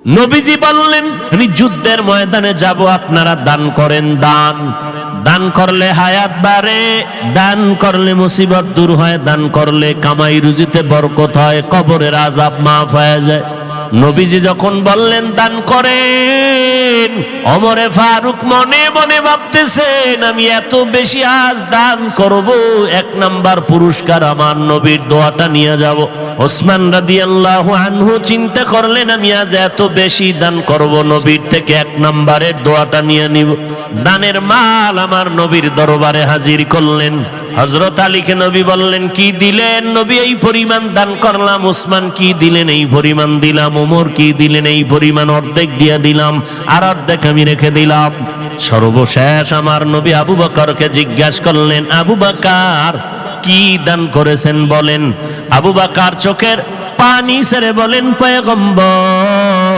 নবীজি বললেন, আমি যুদ্ধের ময়দানে যাব, আপনারা দান করেন। দান দান করলে হায়াত বাড়ে, দান করলে মুসিবত দূর হয়, দান করলে কামাই রুজিতে বরকত হয়, কবরের আযাব মাফ হয়ে যায়। নবীজি যখন বললেন দান করেন, ওমরে ফারুক মনে মনে ভাবতেছেন, আমি এত বেশি আজ দান করব, 1 নাম্বার পুরস্কার আমার নবীর দোয়াটা নিয়ে যাব। ওসমান রাদিয়াল্লাহু আনহু চিন্তা করলেন, আমি আজ এত বেশি দান করব, নবীর থেকে 1 নাম্বারের দোয়াটা নিয়ে নিব। দানের মাল আমার নবীর দরবারে হাজির করলেন। হযরত আলীকে নবী বললেন, কি দিলেন? নবী, এই পরিমাণ দান করলাম। ওসমান, কি দিলেন? এই পরিমাণ দিলাম। ওমর, কি দিলেন? এই পরিমাণ, অর্ধেক দিয়ে দিলাম, আর অর্ধেক আমি রেখে দিলাম। সর্বশেষ আমার নবী আবু বকরকে জিজ্ঞাসা করলেন, আবু বকর, কি দান করেছেন বলেন? আবু বকর চোখের পানি ছেড়ে বলেন, পয়গম্বর,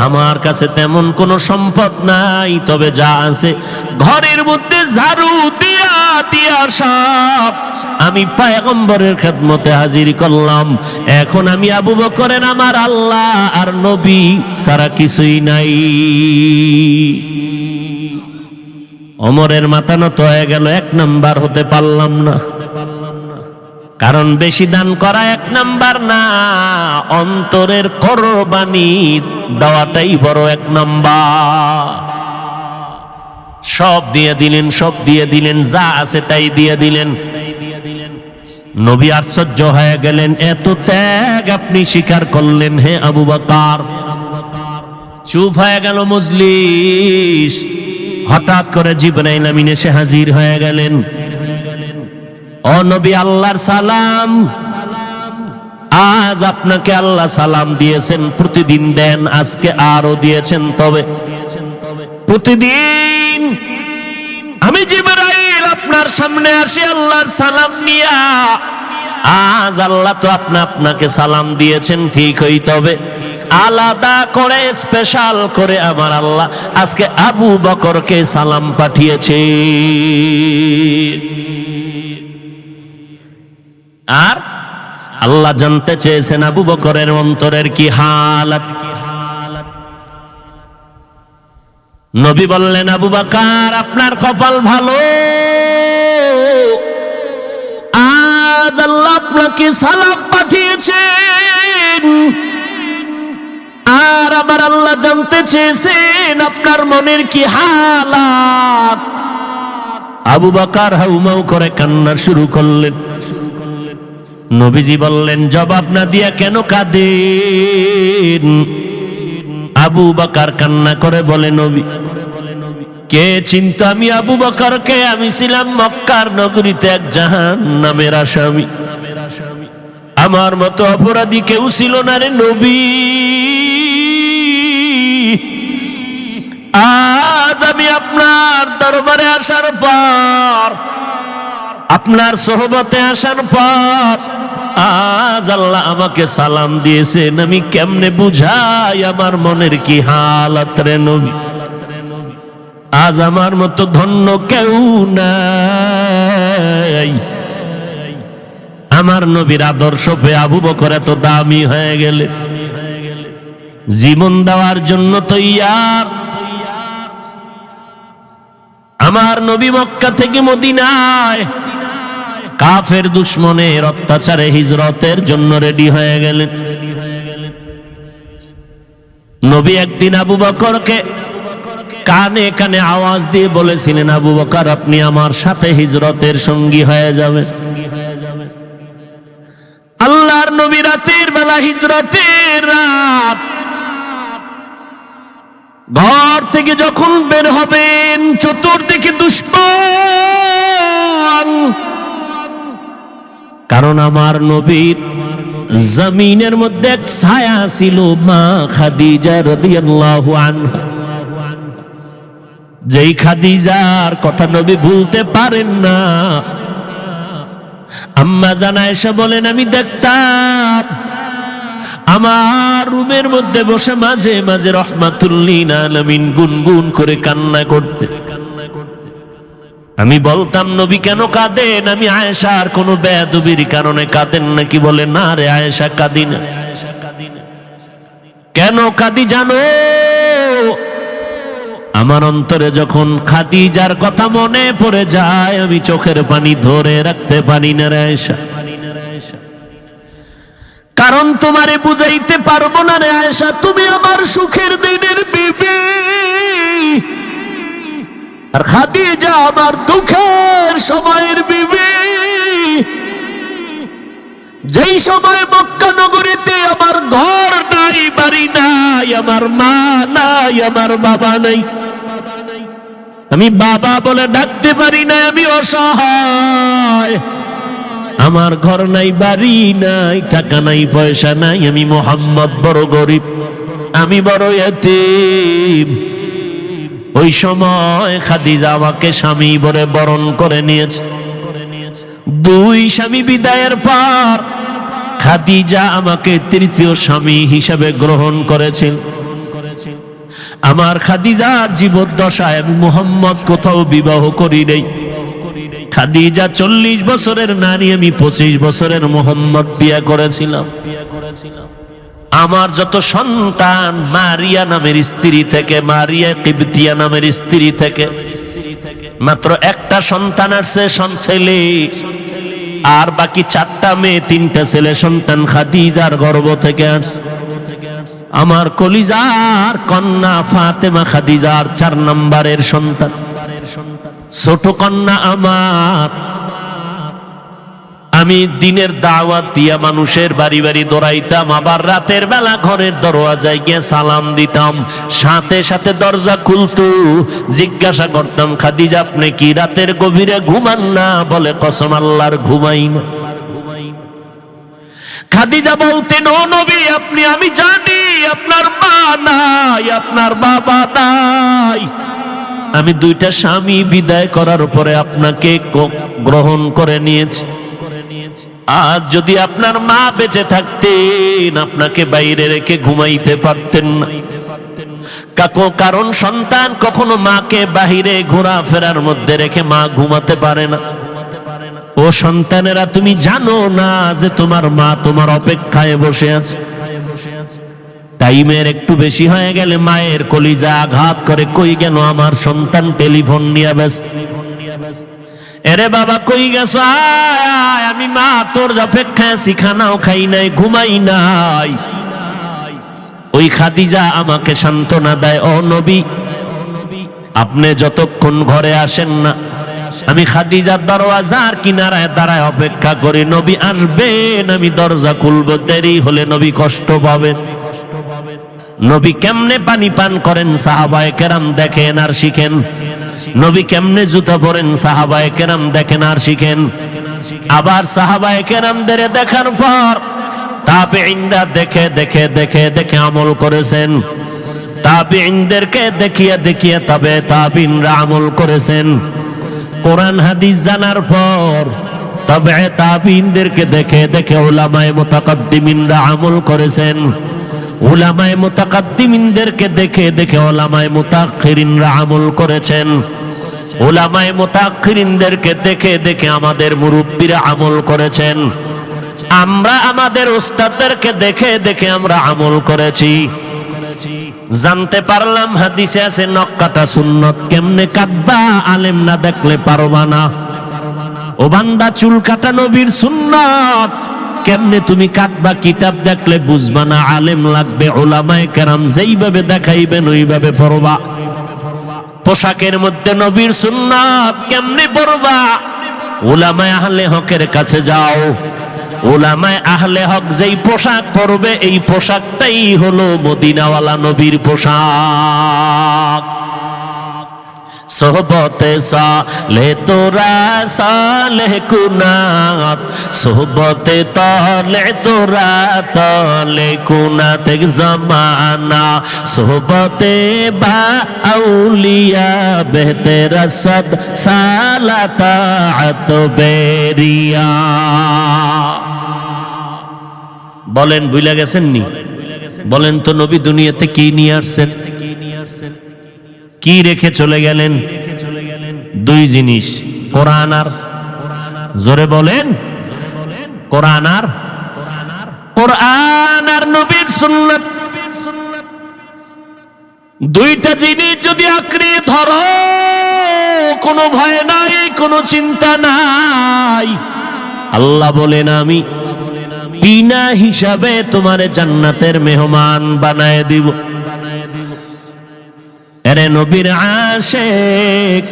আমার কাছে তেমন কোনো সম্পদ নাই, তবে যা আছে ঘরের মধ্যে ঝাড়ু দিয়া দিয়া সব আমি পয়গম্বরের খেদমতে হাজির করলাম। এখন আমি আবু বকরের আমার আল্লাহ আর নবী ছাড়া কিছুই নাই। ওমরের মাথা নত হয়ে গেল, 1 নাম্বার হতে পারলাম না। কারণ বেশি দান করা 1 নাম্বার না, অন্তরের কোরবানি দেওয়াটাই বড় 1 নাম্বার। সব দিয়ে দিলেন, সব দিয়ে দিলেন, যা আছে তাই দিয়ে দিলেন। নবী আশ্চর্য হয়ে গেলেন, এত ত্যাগ আপনি স্বীকার করলেন হে আবু বকর? চুপ হয়ে গেল মজলিস। হঠাৎ করে জিবরাইল আমিন এসে হাজির হয়ে গেলেন। ও নবী, আল্লাহর সালাম, আজ আপনাকে আল্লাহ সালাম দিয়েছেন, প্রতিদিন দেন, আজকে আরো দিয়েছেন, তবে প্রতিদিন আমি জিবরাইল আপনার সামনে আসি আল্লাহর সালাম নিয়া। আজ আল্লাহ তো আপনাকে সালাম দিয়েছেন ঠিকই, তবে আলাদা করে স্পেশাল করে আমার আল্লাহ আজকে আবু বকরকে সালাম পাঠিয়েছে। আর আল্লাহ জানতে চেয়েছেন আবু বকরের অন্তরের কি হালাত। নবী বললেন, আবু বকর, আপনার কপাল ভালো, আজ আল্লাহ আপনাকে সালাম পাঠিয়েছেন। আর আমার আল্লাহ জানতে চেয়েছেন আপনার মনের কি হালাত। আবু বকর হাউমাউ করে কান্না শুরু করলেন। নবীজি বললেন, জবাব না দিয়া কেন কাঁদেন? আবু বকর কান্না করে বলে, নবী, কে চিনত আমি আবু বকরকে? আমি ছিলাম মক্কার নগরীতে এক জাহান্নামের আসামি। আমার মতো অপরাধী কেউ ছিল না রে নবী। আজ আমি আপনার দরবারে আসার পর, আপনার সোহবতে আসার পর, আজ আল্লাহ আমাকে সালাম দিয়েছেন। আমি কেমনে বুঝাই আমার মনের কি হালাত রে নবী? আজ আমার মতো ধন্য কেউ নাই। আমার নবীর আদর্শ পেয়ে আবু বকর এত দামি হয়ে গেলে, জীবন দেওয়ার জন্য তৈয়ার। আমার নবী মক্কা থেকে মদিনায় কাফের দুশমনের অত্যাচারে হিজরতের জন্য রেডি হয়ে গেলেন। নবী একদিন আবু বকরকে কানে কানে আওয়াজ দিয়ে বলেছিলেন, আবু বকর, আপনি আমার সাথে হিজরতের সঙ্গী হয়ে যাবেন। আল্লাহর নবী রাতের বেলা, হিজরতের রাত, ঘর থেকে যখন বের হবেন, চতুর্দিকে দুশমন। কারণ আমার নবীর জমিনের মধ্যে এক ছায়া ছিল, মা খাদিজা রাদিয়াল্লাহু আনহা। যেই খাদিজার কথা নবী ভুলতে পারেন না। আম্মা জান আয়েশা বলেন, আমি দেখতাম আমার রুমের মধ্যে বসে মাঝে মাঝে রাহমাতুল লিল আলামিন গুনগুন করে কান্না করতে। আমি বলতাম, নবী কেন কাঁদেন? আমি আয়েশার কোনো বেয়াদবির কারণে কাঁদেন নাকি? বলে, না রে আয়েশা, কাঁদি না। কেন কাঁদি জানো? আমার অন্তরে যখন খাদিজার কথা মনে পড়ে যায়, আমি চোখের পানি ধরে রাখতে পারি না রে আয়েশা। কারণ তোমারে বুঝাইতে পারবো না রে আয়েশা, তুমি আমার সুখের দিনের বিবি, আর খাদিজা আমার দুঃখের সময়ের বিবি। যেই সময় মক্কা নগরীতে আমার ঘর নাই, বাড়ি নাই, আমার মা নাই, আমার বাবা নাই, আমি বাবা বলে ডাকতে পারি না, আমি অসহায়, আমার ঘর নাই, বাড়ি নাই, টাকা নাই, পয়সা নাই, আমি মোহাম্মদ বড় গরিব, আমি বড় ইতিম। ওই সময় খাদিজা আমাকে স্বামী বলে বরণ করে নিয়েছে। দুই স্বামী বিদায়ের পর খাদিজা আমাকে তৃতীয় স্বামী হিসাবে গ্রহণ করেছেন। আমার খাদিজার জীবদ্দশায় আমি মুহাম্মদ কোথাও বিবাহ করি নাই। খাদিজা 40 বছরের নারী, আমি 25 বছরের মুহাম্মদ বিয়ে করেছিলাম। আমার যত সন্তান মারিয়া নামের স্ত্রী থেকে, মারিয়া কিবতিয়া নামের স্ত্রী থেকে মাত্র একটা সন্তান আসছে, ছেলে, আর বাকি 4টা মেয়ে, 3টা ছেলে সন্তান খাদিজার গর্ভ থেকে আসছে। আমার কলিজার কন্যা ফাতেমা খাদিজার 4 নম্বরের সন্তান, ছোট কন্যা আমার। আমি দিনের দাওয়াত দিয়া মানুষের বাড়ি বাড়ি দৌড়াইতাম, আবার রাতের বেলা ঘরের দরওয়াজায় গিয়ে সালাম দিতাম, সাথে সাথে দরজা খুলতো। জিজ্ঞাসা করতাম, খাদিজা আপনি কি রাতের গভীরে ঘুমান না? বলে কসম আল্লাহর ঘুমাই না। খাদিজা বলতেন, ও নবী আপনি, আমি জানি আপনার মা নাই, আপনার বাবা নাই, আমি 2টা স্বামী বিদায় করার পরে আপনাকে গ্রহণ করে নিয়েছি। আজ যদি আপনার মা বেঁচে থাকতেন, আপনাকে বাইরে রেখে ঘুমাইতে পারতেন না। কারণ সন্তান কখনো মাকে বাহিরে ঘোরাফেরার মধ্যে রেখে মা ঘুমাতে পারে না। ও সন্তানেরা, তুমি জানো না যে তোমার মা তোমার অপেক্ষায় বসে আছে। টাইমের একটু বেশি হয়ে গেলে মায়ের কলিজা আঘাত করে, কই গেল আমার সন্তান? টেলিফোন নিয়ে ব্যস্ত। এরে বাবা কই গেছ? আয়, আমি মা তোর অপেক্ষায় আছি, খানাও খাই নাই, ঘুমাই নাই। ওই খাদিজা আমাকে সান্ত্বনা দেয়, ও নবী আপনি যতক্ষণ ঘরে আসেন না, আমি খাদিজার দরওয়াজার কিনারায় দাঁড়ায় অপেক্ষা করি। নবী আসবেন, আমি দরজা খুলবো, দেরি হলে নবী কষ্ট পাবেন। নবী কেমনে পানি পান করেন সাহাবায়ে কেরাম দেখেন আর শিখেন। নবী কেমনে জুতা পরেন সাহাবায়ে কেরাম দেখেন আর শিখেন। আবার সাহাবায়ে কেরামদের দেখার পর তাবেঈনরা দেখে দেখে দেখে দেখে আমল করেছেন। তাবেঈনদেরকে দেখিয়ে দেখিয়ে তাবেঈনরা আমল করেছেন। কোরআন হাদিস জানার পর তাবেঈনদেরকে দেখে দেখে উলামায়ে মুতাকাদ্দিমিনরা আমল করেছেন। উলামায়ে মুতাকাদ্দিমিনদেরকে দেখে দেখে উলামায়ে মুতাআখিরিনরা আমল করেছেন। উলামায়ে মুতাআখিরিনদেরকে দেখে দেখে আমাদের মুরব্বিরা আমল করেছেন। আমরা আমাদের উস্তাদদেরকে দেখে দেখে আমরা আমল করেছি। জানতে পারলাম হাদিসে আছে নখ কাটা সুন্নত। কেমনে কাটবা? আলেম না দেখলে পারবা না। ও বান্দা, চুল কাটা নবীর সুন্নত, কেমনে তুমি কাটবা? কিতাব দেখলে বুঝবা না, আলেম লাগবে। উলামায়ে কেরাম যেইভাবে দেখাইবেন ওইভাবে পড়বা। পোশাকের মধ্যে নবীর সুন্নাত কেমনে পড়বা? উলামায়ে আহলে হকের কাছে যাও। উলামায়ে আহলে হক যেই পোশাক পরবে, এই পোশাকটাই হলো মদিনাওয়ালা নবীর পোশাক। সোহবতে সালে তোরা সালে কুনাত, সোহবতে তলে তোরা তলে কুনাত এক জমানা, সোহবতে বা আউলিয়া বেহতেরা সদ সালাতাত বেরিয়া। বলেন ভুলে গেছেন নি? বলেন তো নবী দুনিয়াতে কি নিয়ে আসছেন? কি রেখে চলে গেলেন? 2 জিনিস, কোরআন আর, জোরে বলেন, কোরআন আর নবীর সুন্নাত। দুইটা জিনিস যদি আঁকড়ে ধরো, কোনো ভয় নাই, কোনো চিন্তা নাই, আল্লাহ বলেন আমি বিনা হিসাবে তোমারে জান্নাতের মেহমান বানায় দিব। এরে নবীর আশিক,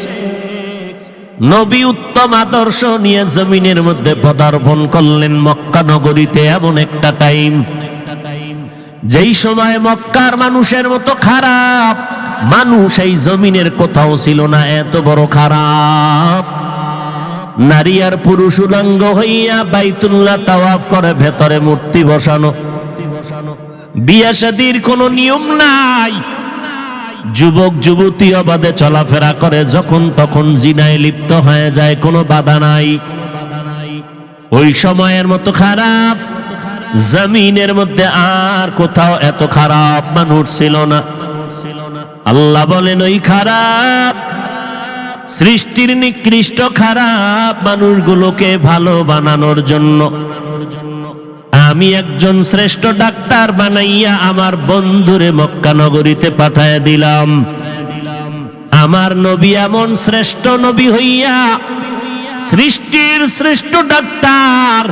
নবী উত্তম আদর্শ নিয়ে জমিনের মধ্যে পদার্পণ করলেন মক্কা নগরীতে। এমন একটা টাইম, যেই সময় মক্কার মানুষের মতো খারাপ মানুষ এই জমিনের কোথাও ছিল না। এত বড় খারাপ, নারী আর পুরুষ উলঙ্গ হইয়া বাইতুল্লাহ তাওয়াফ করে, ভেতরে মূর্তি বসানো, বিয়া শাদীর কোনো নিয়ম নাই, যুবক যুবতী অবাধে চলাফেরা করে, যখন তখন জিনায় লিপ্ত হয়ে যায়, কোনো বাধা নাই। ওই সময়ের মতো খারাপ জমিনের মধ্যে আর কোথাও এত খারাপ মানুষ ছিল না। আল্লাহ বলেন ওই খারাপ সৃষ্টির নিকৃষ্ট খারাপ মানুষগুলোকে ভালো বানানোর জন্য আমি একজন শ্রেষ্ঠ ডাক্তার বানাইয়া আমার বন্ধুরে মক্কা নগরীতে পাঠায় দিলাম। আমার নবী এমন শ্রেষ্ঠ নবী হইয়া সৃষ্টির শ্রেষ্ঠ ডাক্তার,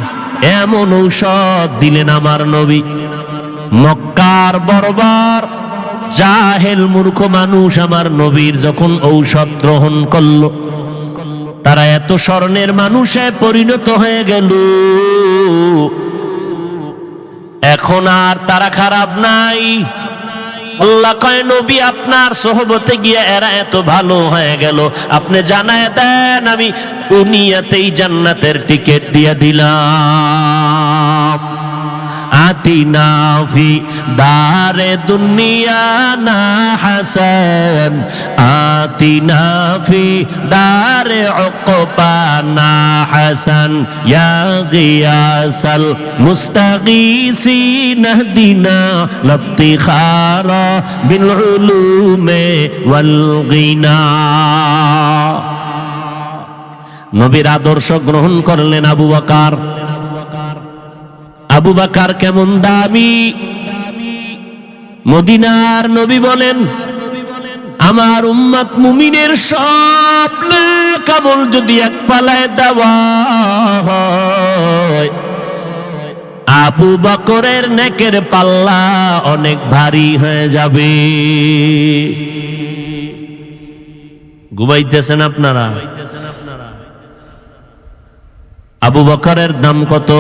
এমন ঔষধ দিলেন আমার নবী। মক্কার বর্বর জাহেল মূর্খ মানুষ আমার নবীর যখন ঔষধ গ্রহণ করল, তারা এত স্বর্ণের মানুষে পরিণত হয়ে গেল। এখন আর তারা খারাপ নাই। আল্লাহ কয় নবী আপনার সোহবতে গিয়ে এরা এত ভালো হয়ে গেল, আপনি জানায় দেন আমি দুনিয়াতেই জান্নাতের টিকিট দিয়ে দিলাম। আতিনা ফি দারে দুনিয়া না হাসান, আতিনা ফি দারে উকবা না হাসান, ইয়া গিয়াসাল মুস্তাগীসিন ইহদিনা লাফতিখারা বিল উলুমে ওয়াল গিনা। নবীর আদর্শ গ্রহণ করলেন আবু বকর। আবু বকর কেমন দামি! মদিনার নবী বলেন আমার উম্মত মুমিনের সব নেক আমল যদি এক পালায় দেওয়া হয়, আবু বকরের নেকের পাল্লা অনেক ভারী হয়ে যাবে। ঘুমাইতেছেন আপনারা? আবু বকরের দাম কত?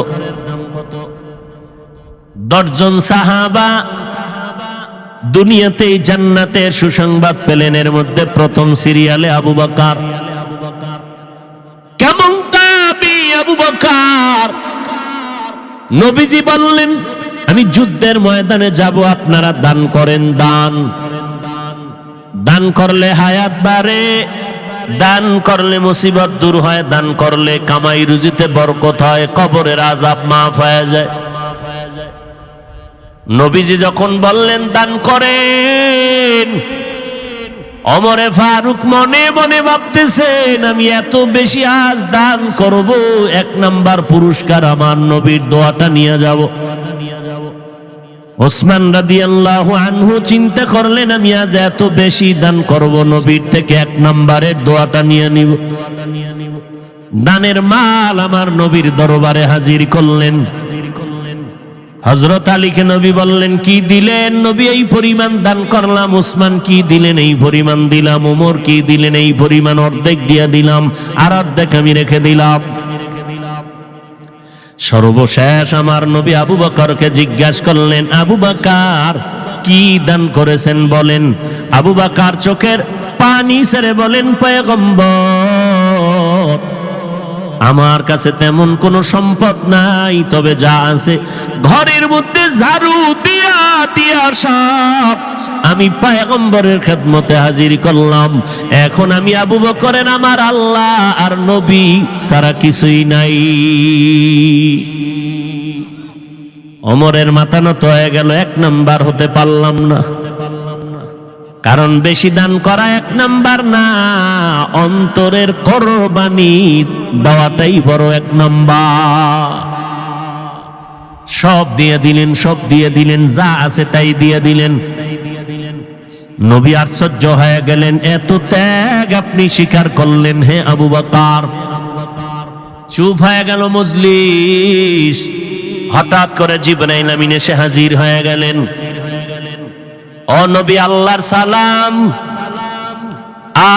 10 জন সাহাবা দুনিয়াতে জান্নাতের সুসংবাদ পেলেন। এর মধ্যে প্রথম সিরিয়ালে আবু বকর। কেমন দামি আবু বকর! নবীজি বললেন আমি যুদ্ধের ময়দানে যাব, আপনারা দান করেন। দান দান করলে হায়াত বাড়ে, দান করলে মুসিবত দূর হয়, দান করলে কামাই রুজিতে বরকত হয়, কবরের আযাব মাফ হয়ে যায়। নবীজি যখন বললেন দান করেন, ওমরে ফারুক মনে মনে ভাবতেছেন আমি এত বেশি আজ দান করব, 1 নাম্বার পুরস্কার আমার নবীর দোয়াটা নিয়ে যাব। ওসমান রাদিয়াল্লাহু আনহু চিন্তা করলেন আমি আজ এত বেশি দান করব, নবীর থেকে 1 নাম্বারের দোয়াটা নিয়ে নিব। দানের মাল আমার নবীর দরবারে হাজির করলেন। হযরত আলীকে নবী বললেন কি দিলেন? নবী এই পরিমাণ দান করলাম। ওসমান কি দিলেন? এই পরিমাণ দিলাম। ওমর কি দিলেন? এই পরিমাণ, অর্ধেক দিয়া দিলাম, আর অর্ধেক আমি রেখে দিলাম। সর্বশেষ আমার নবী আবু বকরকে জিজ্ঞাসা করলেন আবু বকর কি দান করেছেন বলেন। আবু বকর চোখের পানি ছেড়ে বলেন পয়গম্বর আমার কাছে তেমন কোনো সম্পদ নাই, তবে যা আছে ঘরের মধ্যে ঝাড়ু দিয়া দিয়া সব আমি পয়গম্বরের খেদমতে হাজির করলাম। এখন আমি আবু বকরের আমার আল্লাহ আর নবী সারা কিছুই নাই। ওমরের মাথা নত হয়ে গেল, 1 নাম্বার হতে পারলাম না। কারণ বেশি দান করা 1 নাম্বার না, অন্তরের কোরবানি দেওয়াটাই বড় 1 নাম্বার। সব দিয়ে দিলেন, সব দিয়ে দিলেন, যা আছে তাই দিয়ে দিলেন। নবী আশ্চর্য হয়ে গেলেন, এত ত্যাগ আপনি স্বীকার করলেন হে আবু বকর। চুপ হয়ে গেল মজলিস। হঠাৎ করে জিবরাইল আমিন এসে হাজির হয়ে গেলেন। ও নবী, আল্লাহর সালাম।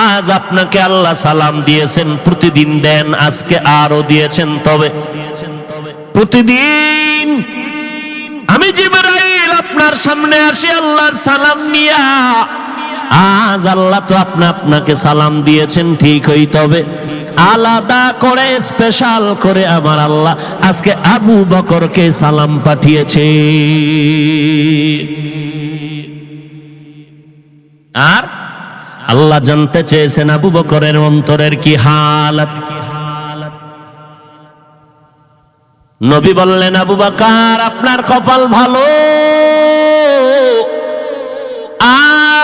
আজ আপনাকে আল্লাহ সালাম দিয়েছেন, প্রতিদিন দেন, আজকে আরো দিয়েছেন। তবে প্রতিদিন আমি জিবরাইল আপনার সামনে আসি আল্লাহর সালাম নিয়া। আজ আল্লাহ তো আপনাকে সালাম দিয়েছেন ঠিকই, তবে আলাদা করে স্পেশাল করে আমার আল্লাহ আজকে আবু বকরকে সালাম পাঠিয়েছে। আর আল্লাহ জানতে চেয়েছেন আবু বকরের অন্তরের কি হালত। নবী বললেন, আবু বকর আপনার কপাল ভালো,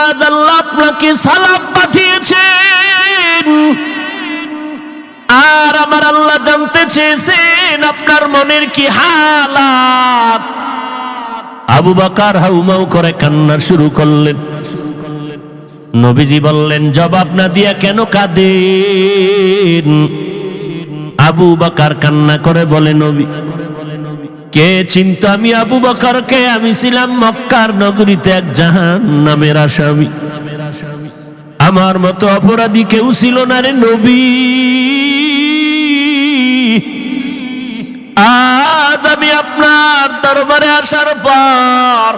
আজ আল্লাহ আপনাকে সালাম পাঠিয়েছেন। আর আমার আল্লাহ জানতে চেয়েছেন আপনার মনের কি হালাত। আবু বকর হাউমাউ করে কান্না শুরু করলেন। নবীজি বললেন, জবাব না দিয়া কেন কাঁদেন? আবু বকর কান্না করে বলে, নবী কে চিনত আমি আবু বকরকে? আমি ছিলাম মক্কার নগরীতে এক জাহান্নামের আসামি। আমার মতো অপরাধী কেউ ছিল না রে নবী। আজ আমি আপনার দরবারে আসার পর,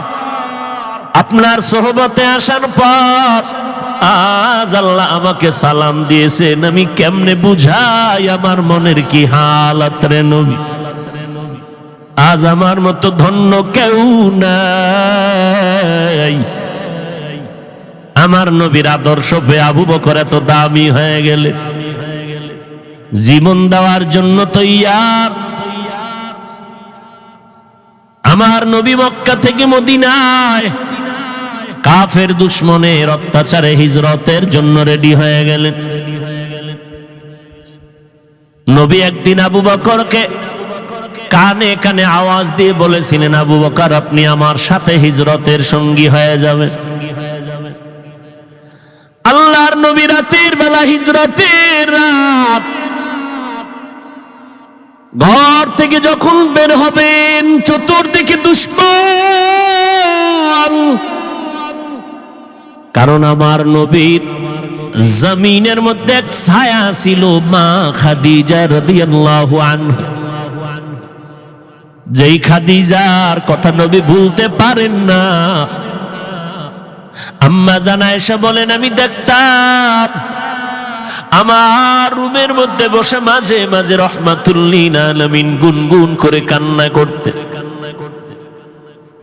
আপনার সোহবতে আসার পর আজ আল্লাহ আমাকে সালাম দিয়েছেন। আমি কেমনে বুঝাই আমার মনের কি হালত রে নবী? আজ আমার মতো ধন্য কেউ নাই। আমার নবীর আদর্শ পেয়ে আবু বকর এত দামি হয়ে গেলে, জীবন দেওয়ার জন্য তৈয়ার। আমার নবী মক্কা থেকে মদিনায় কাফের দুশমনের অত্যাচারে হিজরতের জন্য রেডি হয়ে গেলেন। নবী একদিন আবু বকরকে কানে কানে আওয়াজ দিয়ে বলেছিলেন, আবু বকর আপনি আমার সাথে হিজরতের সঙ্গী হয়ে যাবেন। আল্লাহর নবী রাতের বেলা, হিজরতের রাত, ঘর থেকে যখন বের হবেন চতুর্দিকে দুশমন। কারণ আমার নবীর জমিনের মধ্যে এক ছায়া ছিল, মা খাদিজা রাদিয়াল্লাহু আনহা। যেই খাদিজার কথা নবী ভুলতে পারেন না। আম্মা জান আয়েশা বলেন, আমি দেখতাম আমার রুমের মধ্যে বসে মাঝে মাঝে রাহমাতুল লিল আলামিন গুনগুন করে কান্না করতে।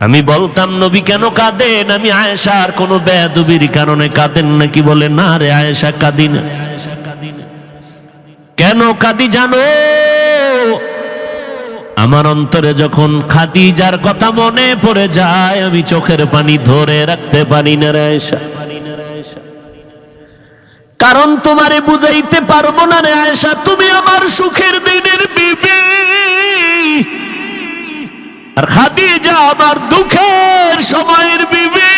আমি বলতাম, নবী কেন কাঁদেন? আমি আয়েশার কোনো বেয়াদবির কারণে কাঁদেন নাকি? বলে, না রে আয়েশা, কাঁদি না। কেন কাঁদি জানো? আমার অন্তরে যখন খাদিজার কথা মনে পড়ে যায়, আমি চোখের পানি ধরে রাখতে পারি না রে আয়েশা। কারণ তোমারে বুঝাইতে পারবো না রে আয়েশা, তুমি আমার সুখের দিনের বিবি, আর খাদিজা আমার দুঃখের সময়ের বিবি।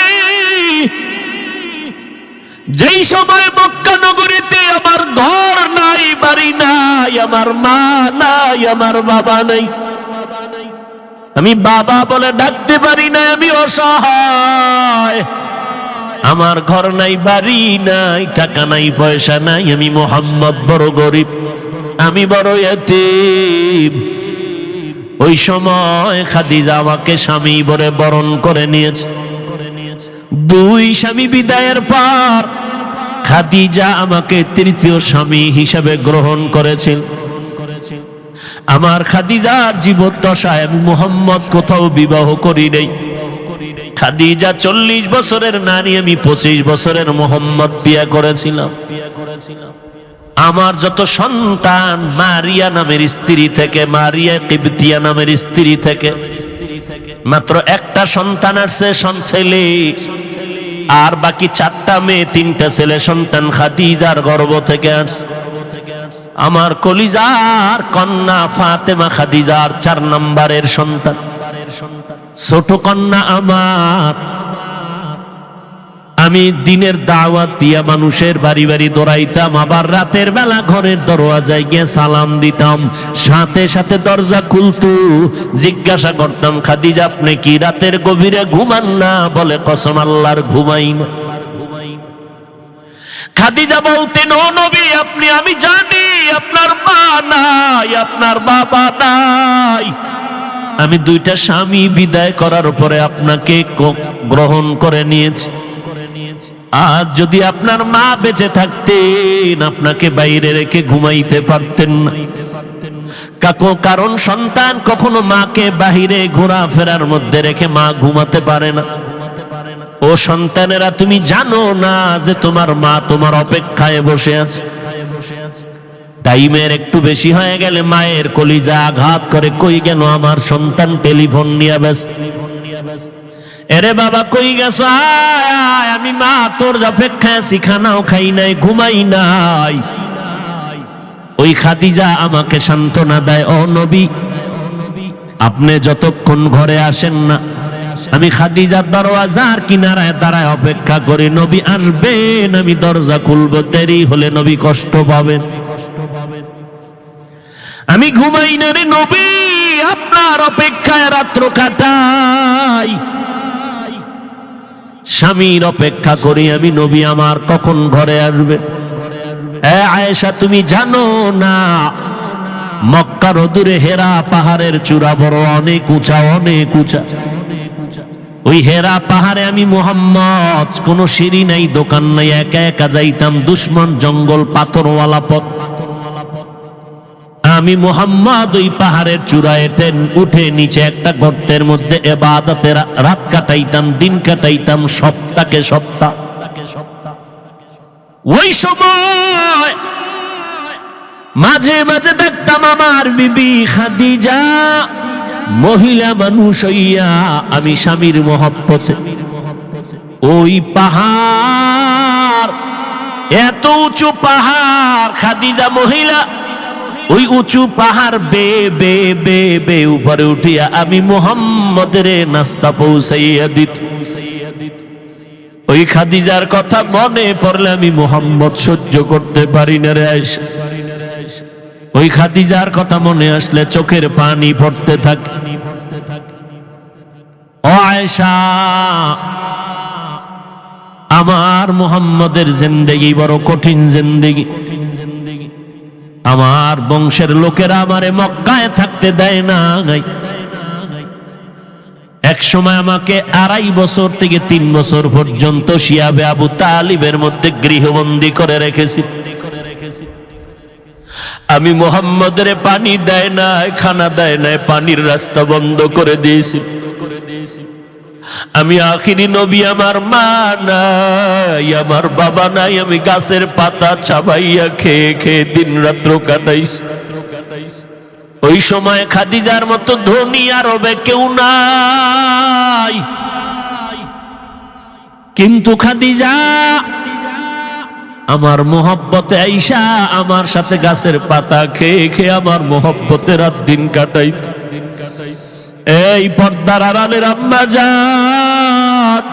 যেই সময় মক্কা নগরীতে আমার ঘর নাই, বাড়ি নাই, আমার মা নাই, আমার বাবা নাই, আমি বাবা বলে ডাকতে পারি না, আমি অসহায়, আমার ঘর নাই, বাড়ি নাই, টাকা নাই, পয়সা নাই, আমি মুহাম্মদ বড় গরিব, আমি বড় ইতিম। ওই সময় খাদিজা আমাকে স্বামী বলে বরণ করে নিয়েছে। দুই স্বামী বিদায়ের পর খাদিজা আমাকে তৃতীয় স্বামী হিসেবে গ্রহণ করেছিল। আমার খাদিজার জীবদ্দশায় আমি মুহাম্মদ কোথাও বিবাহ করি নাই। খাদিজা 40 বছরের নারী, আমি 25 বছরের মুহাম্মদ বিয়ে করেছিলাম। আমার যত সন্তান মারিয়া নামের স্ত্রী থেকে, মারিয়া কিবতিয়া নামের স্ত্রী থেকে মাত্র একটা সন্তান আসছে, ছেলে, আর বাকি 4টা মেয়ে, 3টা ছেলে সন্তান খাদিজার গর্ভ থেকে আসছে। আমার কলিজার কন্যা ফাতেমা খাদিজার 4 নম্বরের সন্তান, ছোট কন্যা আমার। আমি দিনের দাওয়াত দিয়া মানুষের বাড়ি বাড়ি দৌড়াইতাম, আবার রাতের বেলা ঘরের দরওয়াজায় গিয়ে সালাম দিতাম, সাথে সাথে দরজা খুলতো। জিজ্ঞাসা করতাম, খাদিজা আপনি কি রাতের গভীরে ঘুমান না? বলে কসম আল্লাহর ঘুমাই না। খাদিজা বলতেন, ও নবী আপনি, আমি জানি আপনার মা নাই, আপনার বাবা নাই, আমি দুইটা স্বামী বিদায় করার পরে আপনাকে গ্রহণ করে নিয়েছি। আজ যদি আপনার মা বেঁচে থাকতেন আপনাকে বাইরে রেখে ঘুমাইতে পারতেন না। কারণ সন্তান কখনো মাকে বাহিরে ঘোরাফেরার মধ্যে রেখে মা ঘুমাতে পারে না। ও সন্তানেরা, তুমি জানো না যে তোমার মা তোমার অপেক্ষায় বসে আছে? টাইমের একটু বেশি হয়ে গেলে মায়ের কলিজা আঘাত করে, কই গেল আমার সন্তান? টেলিফোন নিয়ে ব্যস্ত। এরে বাবা কই গেছো? আয়, আমি মা তোর অপেক্ষায় আছি, খানাও খাই নাই, ঘুমাই নাই। ওই খাদিজা আমাকে সান্ত্বনা দেয়, ও নবী আপনি যতক্ষণ ঘরে আসেন না আমি খাদিজার দরওয়াজার কিনারায় দাঁড়ায় অপেক্ষা করি, নবী আসবেন, আমি দরজা খুলব, দেরি হলে নবী কষ্ট পাবেন। আমি ঘুমাই না রে নবী, আপনার অপেক্ষায় রাত্র কাটাই, স্বামীর অপেক্ষা করি আমি, নবী আমার কখন ঘরে আসবে। আয়েশা তুমি জানো না মক্কার দূরে হেরা পাহাড়ের চূড়া বড় অনেক উঁচা, অনেক উঁচা। ওই হেরা পাহাড়ে আমি মুহাম্মদ, কোনো সিঁড়ি নাই, দোকান নাই, একা একা যাইতাম, দুশ্মন জঙ্গল পাথরওয়ালা পথ। আমি মুহাম্মদ ওই পাহাড়ের চূড়ায় উঠে নিচে একটা গর্তের মধ্যে ইবাদতে রাত কাটাইতাম, দিন কাটাইতাম, সপ্তাহে সপ্তাহ। ওই সময় মাঝে মাঝে দেখতাম আমার বিবি খাদিজা মহিলা মানুষ হইয়া আমি স্বামীর মহব্বতে ওই পাহাড়, এত উঁচু পাহাড়, খাদিজা মহিলা ওই উঁচু পাহাড় বে বে বে বে উপরে উঠিয়া আমি মুহাম্মদের নাস্তা পৌঁছাইয়া দিত। ওই খাদিজার কথা মনে পড়লে আমি মুহাম্মদ সহ্য করতে পারি না রে আয়েশা। ওই খাদিজার কথা মনে আসলে চোখের পানি পড়তে থাকে। ও আয়েশা, আমার মুহাম্মদের জিন্দেগি বড় কঠিন জিন্দেগি। আমার বংশের লোকেরা আমারে মক্কায় থাকতে দেয় না। এক সময় আমাকে 2.5 বছর থেকে 3 বছর পর্যন্ত শিয়াবে আবু তালিবের মধ্যে গৃহবন্দী করে রেখেছি। আমি মুহাম্মদের পানি দেয় না, খানা দেয় না, পানির রাস্তা বন্ধ করে দিয়েছি। আমি আখিরি নবী, আমার মা নাই, আমার বাবা নাই, আমি গাছের পাতা চাবাইয়া খেয়ে খেয়ে দিন রাত্র কাটাইছি। ওই সময় খাদিজার মতো ধনী আরবে কেউ নাই, কিন্তু খাদিজা আমার মোহব্বতে আইসা আমার সাথে গাছের পাতা খেয়ে খেয়ে আমার মোহব্বতে রাত দিন কাটাইত। এই পর্দার আড়ালের আম্মা জান,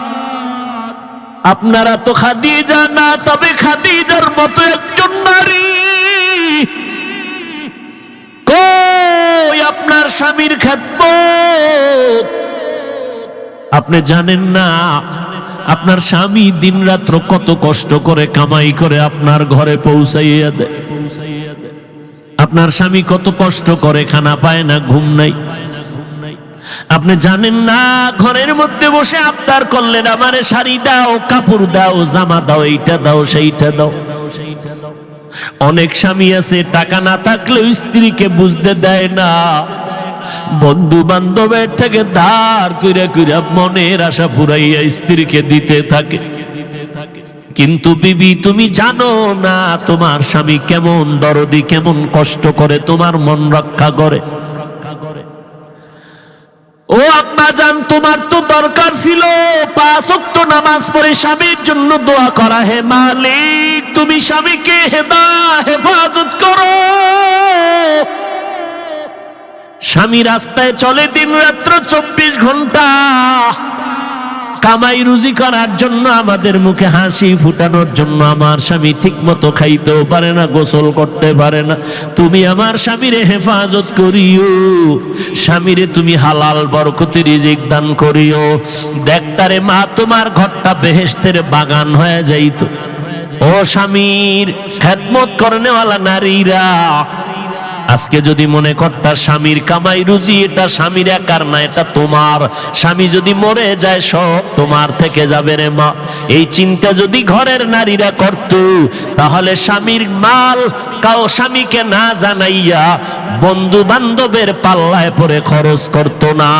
আপনারা তো খাদিজা না, তবে খাদিজার মতো একজন নারী কই আপনার স্বামীর খেদমত? আপনি জানেন না আপনার স্বামী দিন রাত্র কত কষ্ট করে কামাই করে আপনার ঘরে পৌঁছাইয়া দেয়। আপনার স্বামী কত কষ্ট করে, খানা পায় না, ঘুম নাই। আপনি জানেন না ঘরের মধ্যে বসে আবদার করলেন, আমারে শাড়ি দাও, কাপড় দাও, জামা দাও, এইটা দাও, সেইটা দাও। অনেক স্বামী আছে টাকা না থাকলেও স্ত্রীকে বুঝতে দেয় না, বন্ধু বান্ধবের থেকে ধার কইরা কইরা মনের আশা পুরাইয়া স্ত্রীকে দিতে থাকে। কিন্তু বিবি তুমি জানো না তোমার স্বামী কেমন দরদি, কেমন কষ্ট করে তোমার মন রক্ষা করে। ও আম্মা জান, তোমার তো দরকার ছিল 5 ওয়াক্ত নামাজ পড়ে স্বামীর জন্য দোয়া করা। হে মালিক, তুমি স্বামীকে হেফাজত করো। স্বামী রাস্তায় চলে দিন রাত্র 24 ঘন্টা, কামাই রুজি করার জন্য, আমাদের মুখে হাসি ফুটানোর জন্য আমার স্বামী ঠিক মতো খাইতেও পারে না, গোসল করতে পারে না। তুমি আমার স্বামীরে হেফাজত করিও, স্বামীরে তুমি হালাল বরকতি রিজিক দান করিও। দেখতারে মা, তোমার ঘরটা বেহেশতের বাগান হয়ে যাইতো। ও স্বামীর খেদমত করনেওয়ালা নারীরা, আজকে যদি মনে করতা স্বামীর কামাই রুজি এটা স্বামীর একার না, এটা তোমার। স্বামী যদি মরে যায় সব তোমার থেকে যাবে রে মা। এই চিন্তা যদি ঘরের নারীরা করত, তাহলে স্বামীর মাল স্বামীকে না জানাইয়া বন্ধু বান্ধবের পাল্লায় পরে খরচ করত না।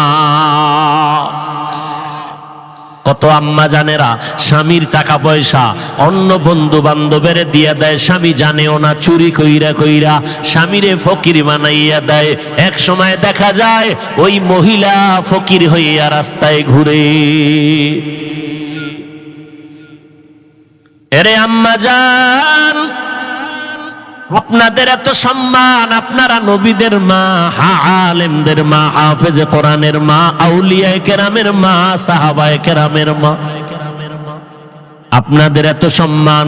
কত আম্মা জানেরা স্বামীর টাকা পয়সা অন্য বন্ধু বান্ধবের দিয়া দেয়, স্বামী জানেও না, চুরি কইরা কইরা স্বামীরে ফকির বানাইয়া দেয়। এক সময় দেখা যায় ওই মহিলা ফকির হইয়া রাস্তায় ঘুরে। এরে আম্মা জান, আপনাদের এত সম্মান, আপনারা নবীদের মা, আলেমদের মা, হাফেজে কোরআনের মা, আউলিয়ায়ে কেরামের মা, সাহাবায়ে কেরামের মা, আপনাদের এত সম্মান।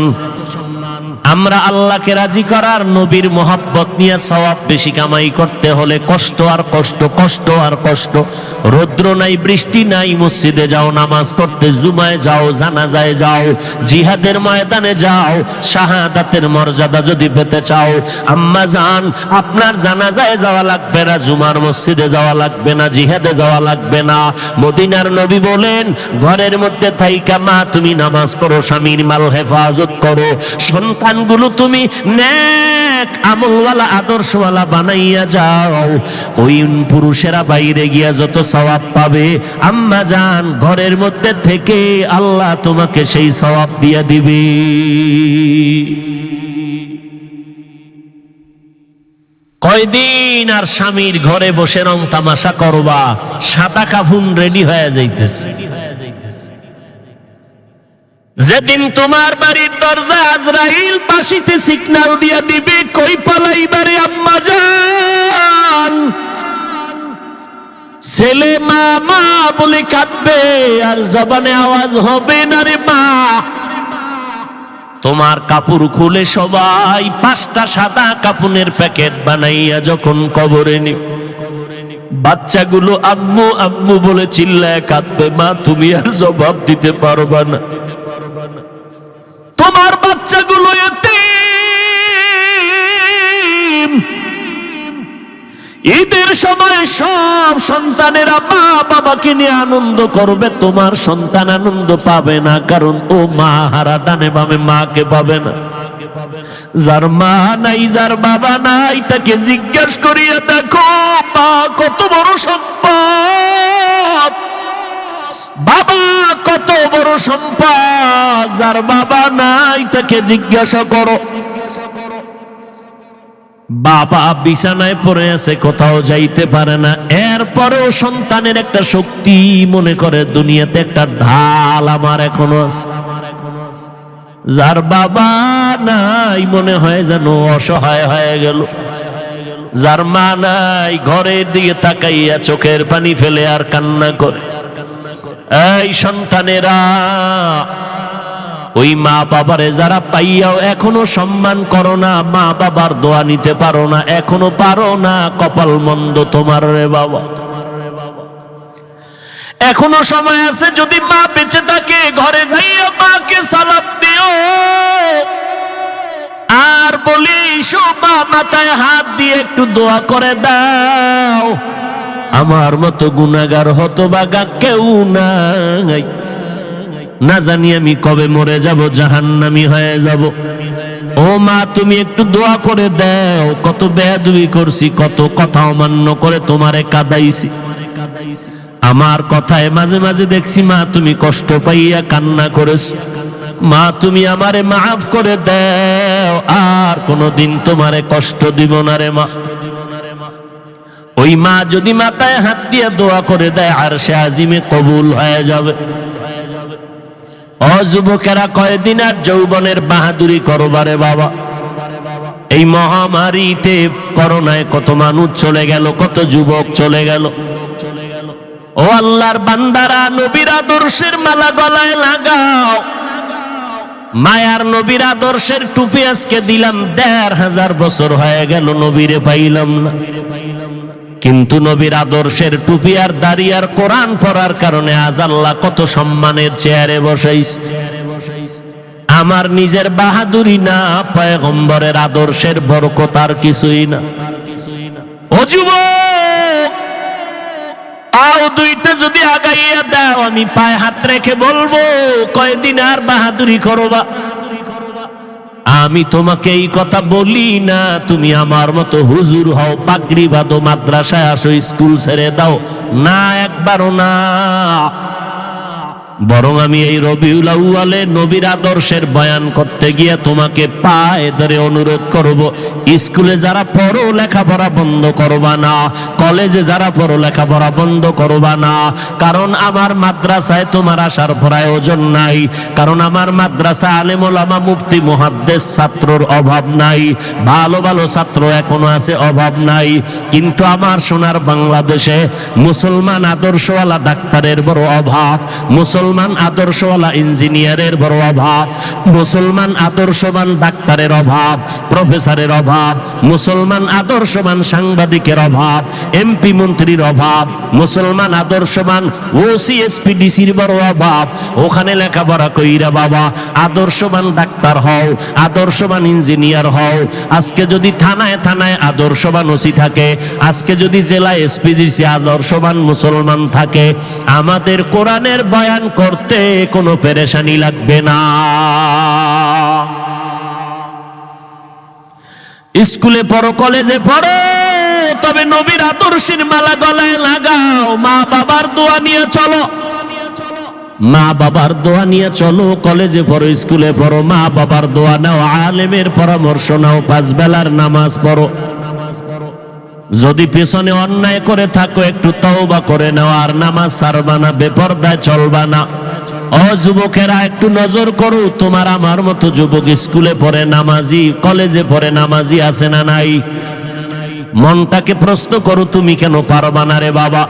আমরা আল্লাহকে রাজি করার, নবীর মোহাব্বত নিয়ে সওয়াব বেশি কামাই করতে হলে কষ্ট আর কষ্ট, কষ্ট আর কষ্ট। রৌদ্র নাই, বৃষ্টি নাই, মসজিদে যাও নামাজ পড়তে, জুমায় যাও, জানাজায় যাও, জিহাদের ময়দানে যাও। শাহাদাতের মর্যাদা যদি পেতে চাও, আম্মা জান, আপনার জানাজায় যাওয়া লাগবে না, জুমার মসজিদে যাওয়া লাগবে না, জিহাদে যাওয়া লাগবে না। মদিনার নবী বলেন, ঘরের মধ্যে থাইকা মা তুমি নামাজ পড়ো, স্বামীর মাল হেফাজত করো, সন্তানগুলো তুমি নেক আমলওয়ালা আদর্শওয়ালা বানাইয়া যাও। ওই পুরুষেরা বাইরে গিয়া যত সওয়াব পাবে, আম্মা জান ঘরের মধ্যে থেকে আল্লাহ তোমাকে সেই সওয়াব দিয়া দিবে। কয়দিন আর স্বামীর ঘরে বসে রং তামাশা করবা, সাদা কাফুন রেডি হয়ে যাইতেছে। যেদিন তোমার বাড়ির দরজা আজরাইল বাঁশিতে সিগন্যাল দিয়া দিবে, কই পালাইবারে আম্মা জান। ছেলে মা মা বলে কাঁদবে, আর জবানে আওয়াজ হবে না রে মা। তোমার কাপড় খুলে সবাই 5টা সাদা কাপড়ের প্যাকেট বানাইয়া যখন কবরে নিবে, বাচ্চাগুলো আম্মু আম্মু বলে চিল্লায় কাঁদবে, মা তুমি আর জবাব দিতে পারবা না। তোমার বাচ্চাগুলো এতিম। ঈদের সময় সব সন্তানেরা মা বাবাকে নিয়ে আনন্দ করবে, তোমার সন্তান আনন্দ পাবে না, কারণ ও মা হারা, ডানে বামে মাকে পাবে না। যার মা নাই, যার বাবা নাই, তাকে জিজ্ঞাসা করিয়া দেখো মা কত বড় সম্পদ, বাবা কত বড় সম্পদ। যার বাবা নাই তাকে জিজ্ঞাসা করো। বাবা বিছানায় পড়ে আছে, কোথাও যাইতে পারে না, এরপরেও সন্তানের একটা শক্তি মনে করে দুনিয়াতে একটা ঢাল আমার এখনো আছে। যার বাবা নাই মনে হয় যেন অসহায় হয়ে গেল। যার মা নাই ঘরের দিকে তাকাইয়া চোখের পানি ফেলে আর কান্না করে। এই সন্তানেরা, ওই মা বাবারে যারা পাইয়াও এখনো সম্মান করো না, মা বাবার দোয়া নিতে পারো না, এখনো পারো না, কপাল মন্দ তোমার রে বাবা। এখনো সময় আছে, যদি মা বেঁচে থাকে ঘরে যাইয়া মাকে সালাম দিও, আর বলিস মা মাথায় হাত দিয়ে একটু দোয়া করে দাও। আমার মতো গুনাহগার হতভাগা কেউ নাই, না জানি আমি কবে মরে যাব, জাহান্নামী হয়ে যাব। ও মা তুমি একটু দোয়া করে দাও। কত বেয়াদবি করছি, কত কথা অমান্য করে তোমারে কাঁদাইছি। আমার কথায় মাঝে মাঝে দেখছি মা তুমি কষ্ট পাইয়া কান্না করেছো। মা তুমি আমারে মাফ করে দাও, আর কোনদিন তোমারে কষ্ট দিব না রে মা। ওই মা যদি মাথায় হাত দিয়ে দোয়া করে দেয়, আরশে আজিমে কবুল হয়ে যাবে। যুবকেরা কয়দিন আর যৌবনের বাহাদুরি করবারে বাবা। এই মহামারীতে করোনায় কত মানুষ চলে গেল, কত যুবক চলে গেল। ও ও আল্লাহর বান্দারা, নবীর আদর্শের মালা গলায় লাগাও। মায়ার নবীর আদর্শের টুপি আজকে দিলাম, ১৫০০ বছর হয়ে গেল নবীরে পাইলাম না। কিন্তু নবীর আদর্শের টুপি আর দাড়ি আর কোরআন পড়ার কারণে আজ আল্লাহ কত সম্মানের চেয়ারে বসাইছে। আমার নিজের বাহাদুরি না, পয়গম্বরের আদর্শের বরকত আর কিছুই না। ও যুবক, আও দুইটা যদি আগাইয়া দাও, আমি পায়ে হাত রেখে বলবো কয়দিন আর বাহাদুরি করবা। আমি তোমাকে এই কথা বলি না তুমি আমার মতো হুজুর হও, পাগড়ি বাঁধো, মাদ্রাসায় আসো, স্কুল ছেড়ে দাও, না, একবারও না। বরং আমি এই রবিউল আউয়ালে নবীর আদর্শের বয়ান করতে গিয়ে তোমাকে পায়ে ধরে অনুরোধ করব, স্কুলে যারা পড়ো লেখাপড়া বন্ধ করবা না, কলেজে যারা পড়ো লেখাপড়া বন্ধ করবা না। কারণ আমার মাদ্রাসায় তোমার আসার প্রয়োজন নাই, কারণ আমার মাদ্রাসা আলেম ওলামা মুফতি মুহাদ্দিস ছাত্রর অভাব নাই, ভালো ভালো ছাত্র এখনো আছে, অভাব নাই। কিন্তু আমার সোনার বাংলাদেশে মুসলমান আদর্শওয়ালা ডাক্তারের বড় অভাব, মুসলমান আদর্শওয়ালা ইঞ্জিনিয়ারের বড় অভাব, মুসলমান আদর্শবান ডাক্তারের অভাব, প্রফেসরের অভাব, মুসলমান আদর্শবান সাংবাদিকের অভাব, এমপি মন্ত্রীর অভাব, মুসলমান আদর্শবান ওসি এসপিডিসির বড় অভাব। ওখানে লেখাপড়া কইরা বাবা আদর্শবান ডাক্তার হও, আদর্শবান ইঞ্জিনিয়ার হও। আজকে যদি থানায় থানায় আদর্শবান ওসি থাকে, আজকে যদি জেলায় এসপিডিসি আদর্শবান মুসলমান থাকে, আমাদের কোরআনের বয়ান করতে কোনো পেরেশানি লাগবে না। স্কুলে পড়ো, কলেজে পড়ো, তবে নবীর আদর্শের মালা গলায় লাগাও। মা বাবার দোয়া নিয়ে চলো, মা বাবার দোয়া নিয়ে চলো। কলেজে পড়ো, স্কুলে পড়ো, মা বাবার দোয়া নাও, আলেমের পরামর্শ নাও, ৫ বেলার নামাজ পড়ো। যদি পেছনে অন্যায় করে থাকো একটু তওবা করে নাও, আর নামাজ ছাড়বা না, বেপরদায় চলবা না। ও যুবকেরা, একটু নজর করো, তোমার আমার মতো যুবক স্কুলে পড়ে নামাজি, কলেজে পড়ে নামাজি আছে না নাই? মনটাকে প্রশ্ন করো, তুমি কেন পারবা না রে বাবা?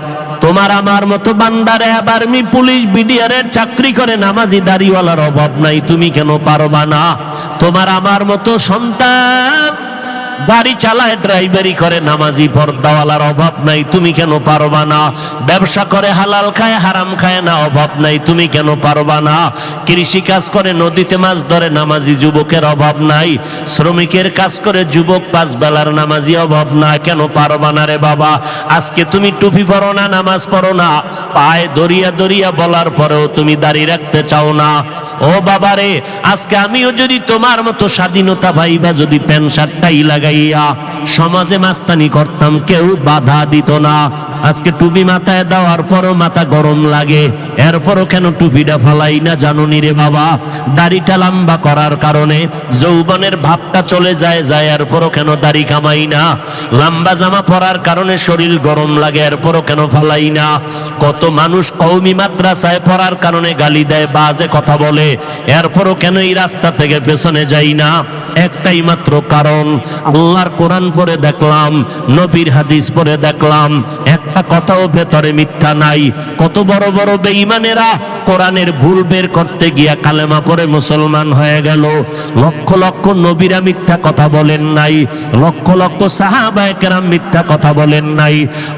তোমার আমার মতো বান্দারে আর্মি পুলিশ বিডিআরের চাকরি করে নামাজি দাড়িওয়ালার অভাব নাই, তুমি কেন পারবা না? তোমার আমার মতো সন্তান গাড়ি চালায়, ড্রাইভারি করে, নামাজি পর্দাওয়ালার অভাব নাই, তুমি কেন পারবা না? ব্যবসা করে, হালাল খায় হারাম খায় না, অভাব নাই, তুমি কেন পারবা না? কৃষি কাজ করে, নদীতে মাছ ধরে, নামাজি যুবকের অভাব নাই। শ্রমিকের কাজ করে যুবক ৫ বেলার নামাজি, অভাব না, কেন পারবা না রে বাবা? আজকে তুমি টুপি পরো না, নামাজ পড়ো না, পায়ে দরিয়া দরিয়া বলার পরেও তুমি দাঁড়িয়ে রাখতে চাও না। ও বাবারে, আজকে আমিও যদি তোমার মতো স্বাধীনতা ভাইবা যদি প্যান্ট শার্টটাই লাগাইয়া সমাজে মাস্তানি করতাম, কেউ বাধা দিত না। আজকে টুপি মাথায় দেওয়ার পরও মাথা গরম লাগে, এরপরও কেন টুপিটা ফালাই না জানো নি রে বাবা? দাড়িটা লম্বা করার কারণে যৌবনের ভাবটা চলে যায়, এরপরও কেন দাড়ি কামাই না? লম্বা জামা পরার কারণে শরীর গরম লাগে, এরপরও কেন ফালাই না? কত মানুষ কওমি মাদ্রাসায় পড়ার কারণে গালি দেয়, বাজে কথা বলে, এরপরও কেন এই রাস্তা থেকে পেছনে যাই না? একটাই মাত্র কারণ, আল্লাহর কোরআন পড়ে দেখলাম, নবীর হাদিস পড়ে দেখলাম, একটা কথাও ভেতরে মিথ্যা নাই। কত বড় বড় বেঈমানেরা কোরআনের ভুল বের করতে গিয়া কালেমা পড়ে মুসলমান হয়ে গেল। লক্ষ লক্ষ নবীরা মিথ্যা কথা বলেন নাই, লক্ষ লক্ষ সাহাবায়ে কেরাম মিথ্যা কথা বলেন নাই,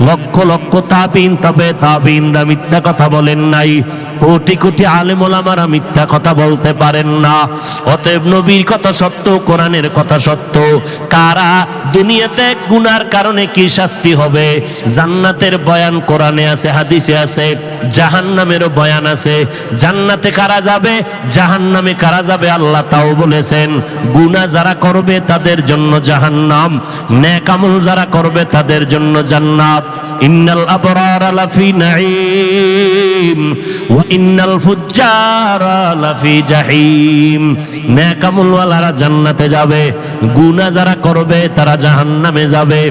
লক্ষ লক্ষ তাবিঈন তবে তাবিঈনরা মিথ্যা কথা বলেন নাই, কোটি কোটি আলেম ওলামারা মিথ্যা কথা বলতে পারেন না। অতএব নবীর কথা সত্য, কোরআনের কথা সত্য। কারা দুনিয়াতে গুনার কারণে কি শাস্তি হবে, জান্নাতের বয়ান কোরআনে আছে, হাদিসে আছে, জাহান্নামেরও বয়ান আছে। জান্নাতে কারা যাবে, জাহান্নামে কারা যাবে, আল্লাহ তাও বলেছেন। গুনাহ যারা করবে তাদের জন্য জাহান্নাম, নেক আমল যারা করবে তাদের জন্য জান্নাত। ইন্নাল আবরারা লাফি নাঈম ওয়া ইন্নাল ফুজ্জারা লাফি জাহিম। নেক আমলওয়ালারা জান্নাতে যাবে, গুনাহ যারা করবে তারা জাহান্নামে যাবে।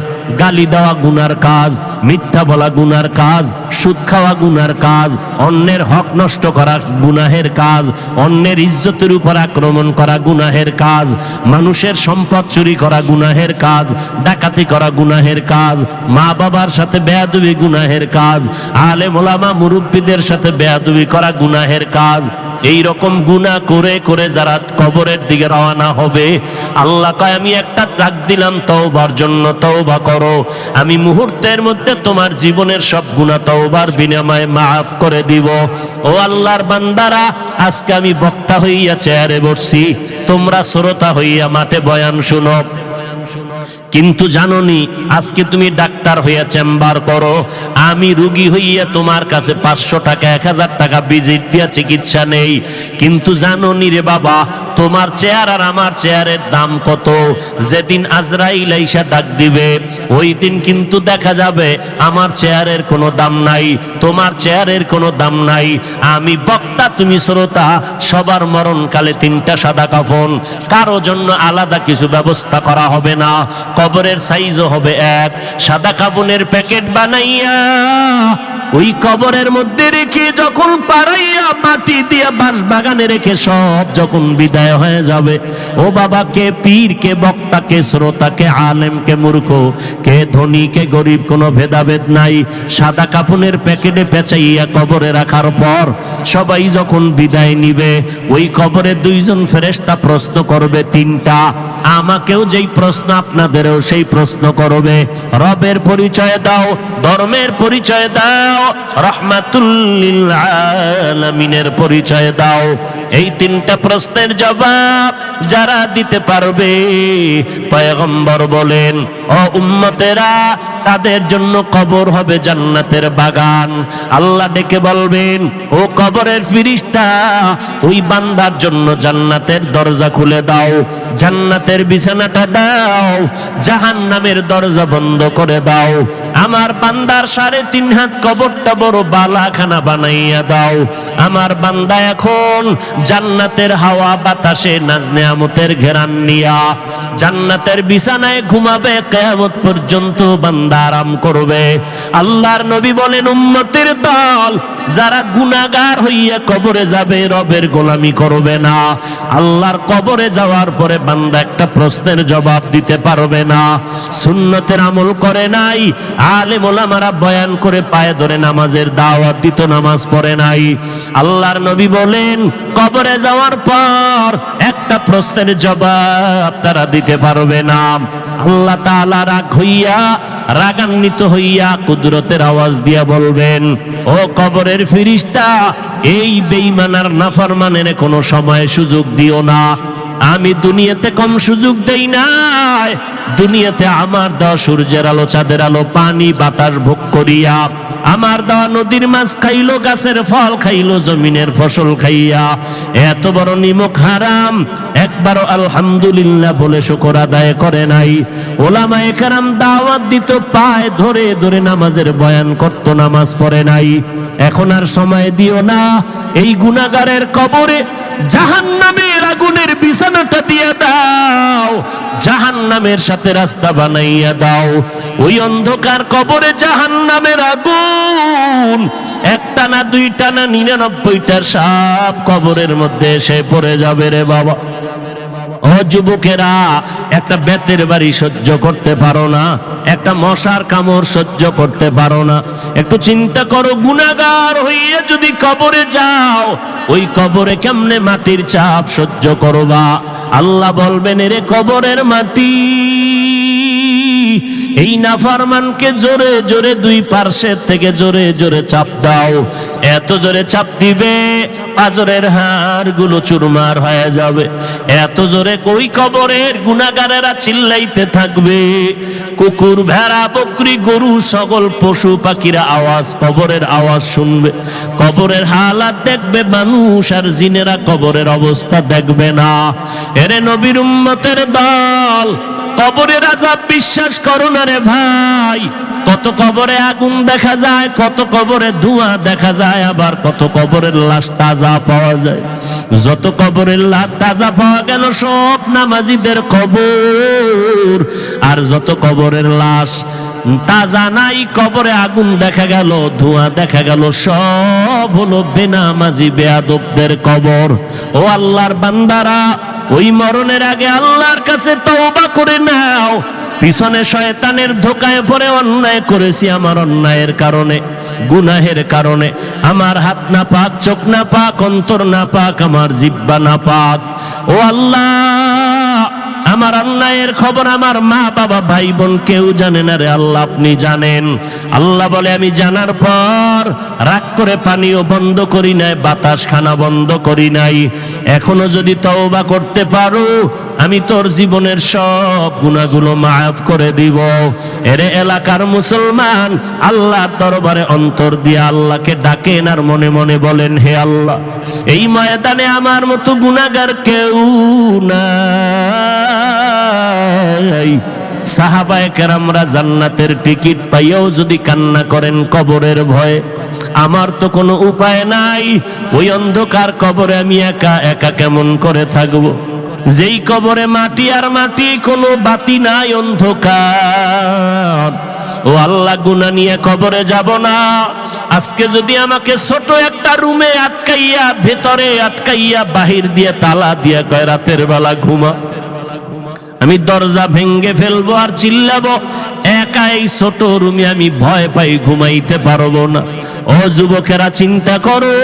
গালি দেওয়া গুনার কাজ, মিথ্যা বলা গুনার কাজ, সুদ খাওয়া গুনার কাজ, অন্যের হক নষ্ট নষ্ট করা গুনাহের কাজ, অন্যের ইজ্জতের উপর আক্রমণ করা গুনাহের কাজ, মানুষের সম্পদ চুরি করা গুনাহের কাজ, ডাকাতি করা গুনাহের কাজ, মা বাবার সাথে বেয়াদবি গুনাহের কাজ, আলেম ওলামা মুরব্বীদের সাথে বেয়াদবি করা গুনাহের কাজ। এই রকম গুনাহ করে করে যারা কবরের দিকে রওনা হবে, আল্লাহ কয় আমি একটা ডাক দিলাম তওবার জন্য, তওবা করো, আমি মুহূর্তের মধ্যে তোমার জীবনের সব গুনাহ তওবার বিনিময়ে মাফ করে দিব। ও আল্লাহর বান্দারা, আজকে আমি বক্তা হইয়া চেয়ারে বসছি, তোমরা শ্রোতা হইয়া মাঠে বয়ান শুনো। কিন্তু জানোনি, আজকে তুমি ডাক্তার হইয়া চেম্বার করো, আমি রুগী হইয়া তোমার কাছে 500 টাকা 1000 টাকা ভিজিট দিয়া চিকিৎসা নেই। কিন্তু জানোনি রে বাবা, তোমার চেয়ার আর আমার চেয়ারের দাম কত? যেদিন আজরাইল আইসা ডাক দিবে, ওই দিন কিন্তু দেখা যাবে আমার চেয়ারের কোনো দাম নাই, তোমার চেয়ারের কোনো দাম নাই। আমি বক্তা, তুমি শ্রোতা, সবার মরণকালে 3টা সাদা কাফন, কারো জন্য আলাদা কিছু ব্যবস্থা করা হবে না। কবরের সাইজও হবে এক, সাদা কাফনের প্যাকেট বানাইয়া ওই কবরের মধ্যে রেখে যখন পাড়াইয়া মাটি দিয়ে বাঁশ বাগানে রেখে সব যখন বিদায় হয়ে যাবে, ও বাবা, কে পীর, কে বক্তা, কে শ্রোতা, কে আলেম, কে মূর্খ, কে ধনী, কে গরিব, কোনো ভেদাভেদ নাই। সাদা কাফনের প্যাকেটে পেঁচাইয়া কবরে রাখার পর সবাই যখন বিদায় নিবে, ওই কবরে 2 জন ফেরেশতা প্রশ্ন করবে 3টা। আমাকেও যেই প্রশ্ন, আপনাদেরও সেই প্রশ্ন করবে। রবের পরিচয় দাও, ধর্মের পরিচয় দাও, রাহমাতুল লিল আলামিনের পরিচয় দাও। এই 3টা প্রশ্নের জবাব যারা দিতে পারবে, পয়গম্বর বলেন, ও উম্মতেরা, তাদের জন্য কবর হবে জান্নাতের বাগান। আল্লাহ ডেকে বলবেন, ও কবরের ফেরেশতা, ওই বান্দার জন্য জান্নাতের দরজা খুলে দাও, জান্নাতের বিছানাটা দাও, জাহান্নামের দরজা বন্ধ করে দাও। আমার বান্দার 3.5 হাত কবরটা বড় বালাখানা বানাইয়া দাও। আমার বান্দা এখন জান্নাতের হাওয়া বাতাসে নাজ নেয়ামতের ঘেরান নিয়া জান্নাতের বিছানায় ঘুমাবে, কিয়ামত পর্যন্ত বান্দা আরাম করবে। আল্লাহর নবী বলেন, উম্মতের দল যারা গুনাহগার হইয়া কবরে যাবে, রবের গোলামি করবে না, আল্লাহর কবরে যাওয়ার পরে বান্দা একটা প্রশ্নের জবাব দিতে পারবে না। সুন্নতের আমল করে নাই, আলেম ওলামারা বয়ান করে পায়ে ধরে নামাজের দাওয়াত দিত, নামাজ পড়ে নাই। আল্লাহর নবী বলেন, কবরে যাওয়ার পর একটা প্রশ্নের জবাব তারা দিতে পারবে না। আল্লাহ তাআলা রাগ হইয়া, রাগান্বিত হইয়া কুদরতের আওয়াজ দিয়া বলবেন, ও কবরের ফেরেশতা, এই বেঈমান আর নাফরমানের কোনো সময় সুযোগ দিও না। আমি দুনিয়াতে কম সুযোগ দেই নাই, দুনিয়াতে আমার দেওয়া সূর্যের আলো, চাঁদের আলো, পানি বাতাস ভোগ করিয়া, আমার দেওয়া নদীর মাছ খাইলো, গাছের ফল খাইলো, জমিনের ফসল খাইয়া এত বড় নিমক হারাম, একবারও আলহামদুলিল্লাহ বলে শুকর আদায় করে নাই। ওলামায়ে কেরাম দাওয়াত দিত, পায়ে ধরে ধরে নামাজের বয়ান করত, নামাজ পড়ে নাই। এখন আর সময় দিও না, এই গুনাহগারের কবরে জাহান্নামের আগুনের বিছানাটা দিয়ে দাও, জাহান্নামের সাথে রাস্তা বানাইয়া দাও। ওই অন্ধকার কবরে জাহান্নামের আগুন, একটা না, 2টা না, 99টার সাপ কবরের মধ্যে এসে পড়ে যাবে রে বাবা। ও যুবকেরা, একটা বেতের বাড়ি সহ্য করতে পারো না, একটা মশার কামড় সহ্য করতে পারো না। একটু চিন্তা করো, গুনাহগার হইয়া যদি কবরে যাও, ওই কবরে কেমনে মাটির চাপ সহ্য করবা? আল্লাহ বলবেন, এরে কবরের মাটি, এই নাফরমানকে জোরে জোরে 2 পার্শ্বের থেকে জোরে জোরে চাপ দাও। এত জোরে চাপ দিবে, পাজরের হাড়গুলো চুরমার হয়ে যাবে। এত জোরে ওই কবরের গুনাহগারেরা চিল্লাইতে থাকবে। কুকুর, ভেড়া, বকরি, গরু, সকল পশু পাখিরা আওয়াজ, কবরের আওয়াজ শুনবে। কবরের হালাত দেখবে মানুষ, আর জিনেরা কবরের অবস্থা দেখবে না। এরে নবীর উম্মতের দল, কবরের আযাব বিশ্বাস করো না রে ভাই। কত কবরে আগুন দেখা যায়, কত কবরে ধোঁয়া দেখা যায়, আবার কত কবরের লাশ তাজা পাওয়া যায়। যত কবরের লাশ তাজা পাওয়া গেল সব নামাজীদের কবর, আর যত কবরের লাশ তাজা নাই, কবরে আগুন দেখা গেল, ধোঁয়া দেখা গেল, সব হলো বেনামাজি বেয়াদবদের কবর। ও আল্লাহর বান্দারা, ওই মরণের আগে আল্লাহর কাছে তওবা করে নাও। পিছনে শয়তানের ধোকায় পড়ে অন্যায় করেছি, আমার অন্যায়ের কারণে, গুনাহের কারণে। আমার হাত না পাক, চোখ না পাক, অন্তর না পাক, আমার জিহ্বা না পাক। ও আল্লাহ, আমার অন্যায়ের খবর আমার মা বাবা ভাই বোন কেউ জানে না রে আল্লাহ, আপনি জানেন। আল্লাহ বলে, আমি জানার পর রাগ করে পানিও বন্ধ করি নাই, বাতাস খানা বন্ধ করি নাই। এখনো যদি তওবা করতে পারো, আমি তোর জীবনের সব গুনাহগুলো মাফ করে দিব। এরে এলাকার মুসলমান, আল্লাহর দরবারে অন্তর দিয়ে আল্লাহকে ডাকেন আর মনে মনে বলেন, হে আল্লাহ, এই ময়দানে আমার মতো গুনাহগার কেউ নাই। সাহাবায়ে কেরামরা জান্নাতের টিকিট পাইয়াও যদি কান্না করেন কবরের ভয়ে, আমার তো কোনো উপায় নাই। ওই অন্ধকার কবরে আমি একা একা কেমন করে থাকবো? যেই কবরে মাটি আর মাটি, কোনো বাতি নাই, অন্ধকার। ও আল্লাহ, গুনাহ নিয়ে কবরে যাব না। আজকে যদি আমাকে ছোট একটা রুমে আটকাইয়া, ভেতরে আটকাইয়া, বাহির দিয়ে তালা দিয়া কয় রাতের বেলা ঘুমা, আমি দরজা ভেঙ্গে ফেলবো আর চিল্লাবো, একা এই ছোট রুমে আমি ভয় পাই, ঘুমাইতে পারবো না। ও যুবকেরা, চিন্তা করো,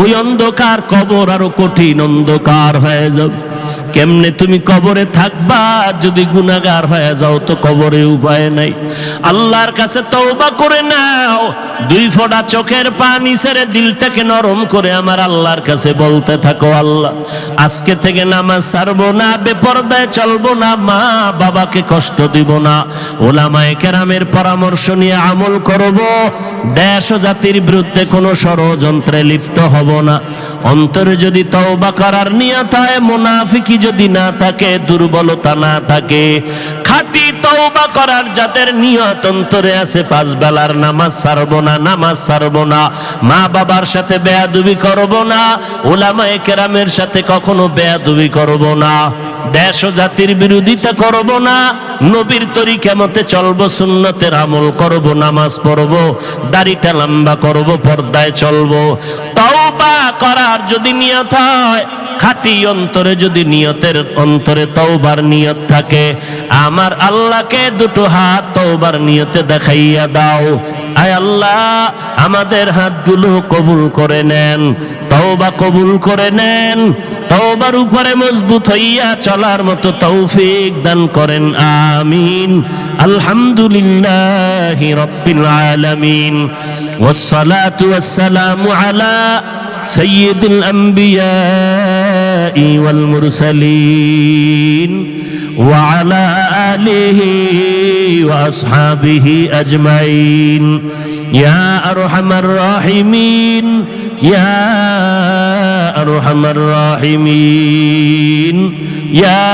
ওই অন্ধকার কবর আরো কঠিন অন্ধকার হয়ে যাবে। কেমনে তুমি কবরে থাকবা? যদি গুনাহগার হয়ে যাও তো কবরে উপায় নাই। আল্লাহর কাছে তওবা করে নাও। দুই ফোঁটা চোখের পানি ছেড়ে দিলটাকে নরম করে আমার আল্লাহর কাছে বলতে থাকো, আল্লাহ, আজকে থেকে নামাজ ছাড়বো না, বেপরদায় চলবো না, মা বাবাকে কষ্ট দিব না, ওলামায়ে কেরামের পরামর্শ নিয়ে আমল করব, দেশ ও জাতির বিরুদ্ধে কোনো ষড়যন্ত্রে লিপ্ত হব না। অন্তরে যদি তওবা করার নিয়ত হয়, মুনাফিকি যদি না থাকে, দুর্বলতা না থাকে, খাঁটি তওবা করার যাদের নিয়ত অন্তরে আছে, পাঁচ বেলার নামাজ ছাড়বো না, নামাজ ছাড়বো না, মা বাবার সাথে বেয়াদবি করব না, উলামায়ে কেরামের সাথে কখনো বেয়াদবি করব না, দেশ ও জাতির বিরোধিতা করব না, নবীর তরিকা মতে চলবো, সুন্নতের আমল করব, নামাজ পড়ব, দাড়িটা লম্বা করব, পর্দায় চলবো। তওবা করার যদি নিয়ত হয়, খাঁটি অন্তরে যদি নিয়তের অন্তরে তওবার নিয়ত থাকে, আমার আল্লাহকে দুটো হাত তওবার নিয়তে দেখাইয়া দাও। আয় আল্লাহ, আমাদের হাতগুলো কবুল করে নেন, তওবা কবুল করে নেন, তওবার উপরে মজবুত হইয়া চলার মতো তৌফিক দান করেন, আমিন। আলহামদুলিল্লাহি রাব্বিল আলামিন, ওয়াসসালাতু ওয়াসসালামু আলা সাইয়্যিদিল আম্বিয়াই ওয়াল মুরসালিন ওয়া আলা আলিহি ওয়া আসহাবিহি আজমাইন। ইয়া আরহামার রাহিমিন, ইয়া আরহামার রাহিমিন, ইয়া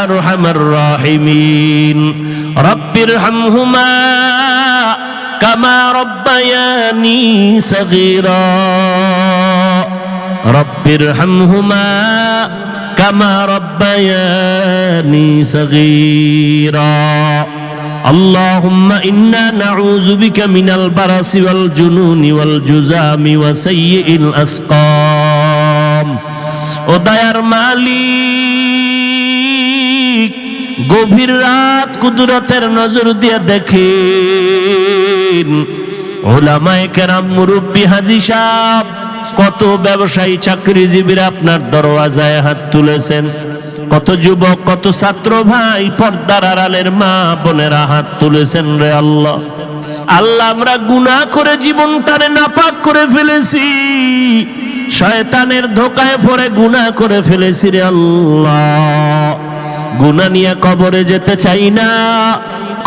আরহামার রাহিমিন। রব্বিরহামহুমা কামা রব্বায়ানি সগীরা, রব্বিরহামহুমা কামা রব্বায়ানি সগীরা। আল্লাহুম্মা ইন্না নাউযু বিকা মিনাল বারাসি ওয়াল জুনুনি ওয়াল জুযামি ওয়া সাইয়্যিল আসকাম। ও দয়ার মালিক, গভীর রাত কুদরতের নজর দিয়ে দেখেন, উলামায়ে কেরাম, মুরব্বী, হাজী সাহেব, কত ব্যবসায়ী, চাকরিজীবীরা আপনার দরওয়াজায় হাত তুলেছেন, কত যুবক, কত ছাত্র ভাই, পর্দার আড়ালের মা বোনেরা হাত তুলেছেন রে আল্লাহ। আল্লাহ, আমরা গুনাহ করে জীবনটারে নাপাক করে ফেলেছি, শয়তানের ধোকায় পড়ে গুনাহ করে ফেলেছি রে আল্লাহ। গুনাহ নিয়ে কবরে যেতে চাই না,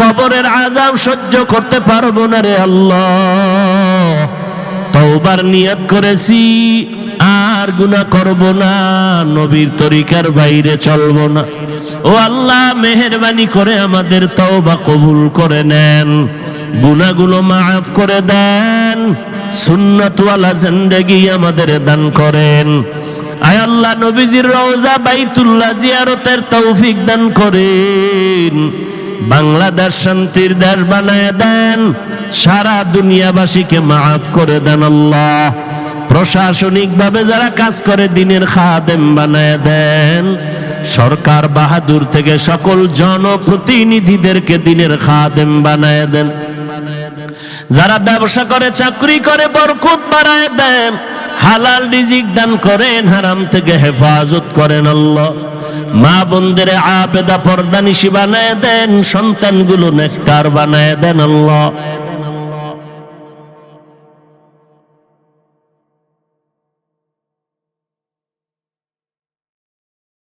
কবরের আযাব সহ্য করতে পারবো না রে আল্লাহ। তওবার নিয়ত করেছি, আর গুনাহ করব না, নবীর তরিকার বাইরে চলব না। ও আল্লাহ, মেহেরবানি করে আমাদের তওবা কবুল করে নেন, গুনাহগুলো মাফ করে দেন, সুন্নতওয়ালা জিন্দেগি আমাদের দান করেন। আয় আল্লাহ, নবীজির রওজা বাইতুল্লাহ জিয়ারতের তৌফিক দান করেন। বাংলাদেশ শান্তির দেশ বানায় দেন, সারা দুনিয়াবাসীকে মাফ করে দেন আল্লাহ। প্রশাসনিকভাবে যারা কাজ করে দিনের খাদেম বানায় দেন। সরকার বাহাদুর থেকে সকল জনপ্রতিনিধিদেরকে দিনের খাদেম বানায় দেন। যারা ব্যবসা করে চাকরি করে বরকত বাড়ায় দেন, হালাল রিজিক দান করেন, হারাম থেকে হেফাজত করেন আল্লাহ। মা বোনদের আবেদা পর্দানিশী বানায় দেন, সন্তানগুলো নেককার বানায় দেন আল্লাহ।